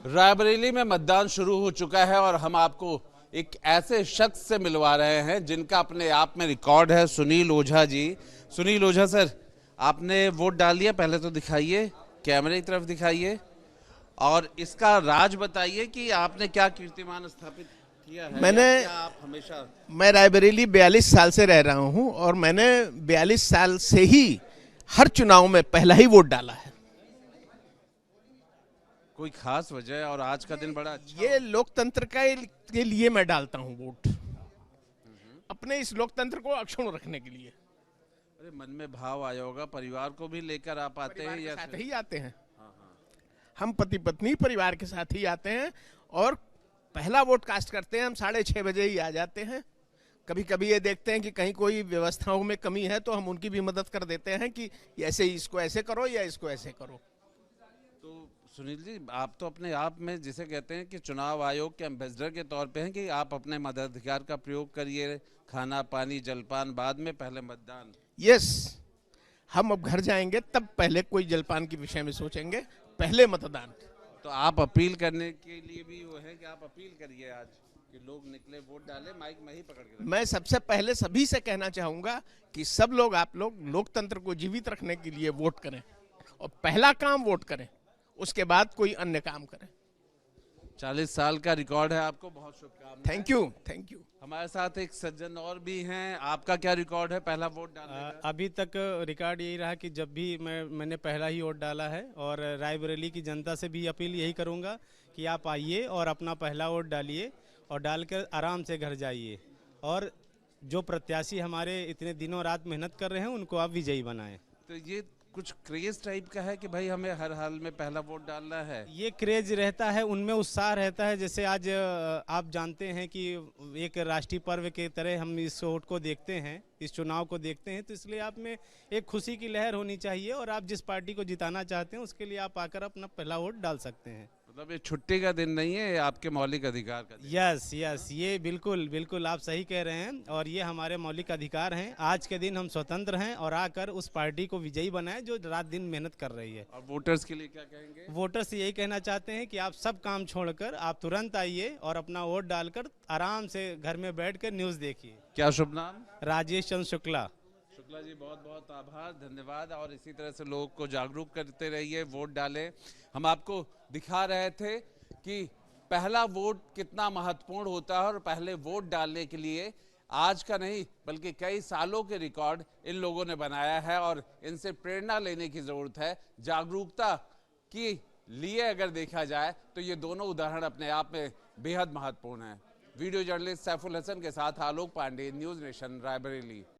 रायबरेली में मतदान शुरू हो चुका है और हम आपको एक ऐसे शख्स से मिलवा रहे हैं जिनका अपने आप में रिकॉर्ड है, सुनील ओझा जी। सुनील ओझा सर, आपने वोट डाल दिया? पहले तो दिखाइए, कैमरे की तरफ दिखाइए और इसका राज बताइए कि आपने क्या कीर्तिमान स्थापित किया है। मैंने या क्या आप हमेशा मैं रायबरेली 42 साल से रह रहा हूं और मैंने 42 साल से ही हर चुनाव में पहला ही वोट डाला है। कोई खास वजह है? और आज का दिन बड़ा अच्छा ये लोकतंत्र के लिए मैं डालता हूं वोट, अपने इस लोकतंत्र को अक्षुण्ण रखने के लिए। अरे मन में भाव आया होगा, परिवार को भी लेकर आप आते हैं या साथ ही आते हैं। हम पति पत्नी परिवार के साथ ही आते हैं और पहला वोट कास्ट करते हैं। हम 6:30 बजे ही आ जाते हैं। कभी कभी ये देखते हैं कि कहीं कोई व्यवस्थाओं में कमी है तो हम उनकी भी मदद कर देते हैं कि ऐसे इसको ऐसे करो या इसको ऐसे करो। तो सुनील जी, आप तो अपने आप में जिसे कहते हैं कि चुनाव आयोग के एम्बेसडर के तौर पे हैं कि आप अपने मताधिकार का प्रयोग करिए, खाना पानी जलपान बाद में, पहले मतदान। यस, हम अब घर जाएंगे तब पहले कोई जलपान के विषय में सोचेंगे, पहले मतदान। तो आप अपील करने के लिए भी वो है कि आप अपील करिए आज कि लोग निकले, वोट डालें। माइक में ही पकड़ के मैं सबसे पहले सभी से कहना चाहूंगा कि सब लोग, आप लोग लोकतंत्र को जीवित रखने के लिए वोट करें और पहला काम वोट करें, उसके बाद कोई अन्य काम करें। 40 साल का रिकॉर्ड है आपको, बहुत शुभकामनाएं। Thank you, thank you. हमारे साथ एक सज्जन और भी हैं। आपका क्या रिकॉर्ड है पहला वोट डालने का? अभी तक रिकॉर्ड यही रहा कि जब भी मैंने पहला ही वोट डाला है और रायबरेली की जनता से भी अपील यही करूंगा कि आप आइए और अपना पहला वोट डालिए और डालकर आराम से घर जाइए और जो प्रत्याशी हमारे इतने दिनों रात मेहनत कर रहे हैं उनको आप विजयी बनाएं। तो ये कुछ क्रेज टाइप का है कि भाई हमें हर हाल में पहला वोट डालना है? ये क्रेज रहता है, उनमें उत्साह रहता है। जैसे आज आप जानते हैं कि एक राष्ट्रीय पर्व के तरह हम इस वोट को देखते हैं, इस चुनाव को देखते हैं, तो इसलिए आप में एक खुशी की लहर होनी चाहिए और आप जिस पार्टी को जिताना चाहते हैं उसके लिए आप आकर अपना पहला वोट डाल सकते हैं। मतलब ये छुट्टी का दिन नहीं है, ये आपके मौलिक अधिकार का दिन। यस यस, ये बिल्कुल बिल्कुल आप सही कह रहे हैं और ये हमारे मौलिक अधिकार हैं। आज के दिन हम स्वतंत्र हैं और आकर उस पार्टी को विजयी बनाएं जो रात दिन मेहनत कर रही है। और वोटर्स के लिए क्या कहेंगे? वोटर्स यही कहना चाहते हैं कि आप सब काम छोड़कर आप तुरंत आइए और अपना वोट डालकर आराम से घर में बैठकर न्यूज़ देखिए। क्या शुभ नाम? राजेश चंद्र शुक्ला। शुक्ला जी, बहुत बहुत आभार, धन्यवाद। और इसी तरह से लोगों को जागरूक करते रहिए, वोट डालें। हम आपको दिखा रहे थे कि पहला वोट कितना महत्वपूर्ण होता है और पहले वोट डालने के लिए आज का नहीं बल्कि कई सालों के रिकॉर्ड इन लोगों ने बनाया है और इनसे प्रेरणा लेने की जरूरत है। जागरूकता के लिए अगर देखा जाए तो ये दोनों उदाहरण अपने आप में बेहद महत्वपूर्ण हैं। वीडियो जर्नलिस्ट सैफुल हसन के साथ आलोक पांडे, न्यूज़ नेशन, रायबरेली।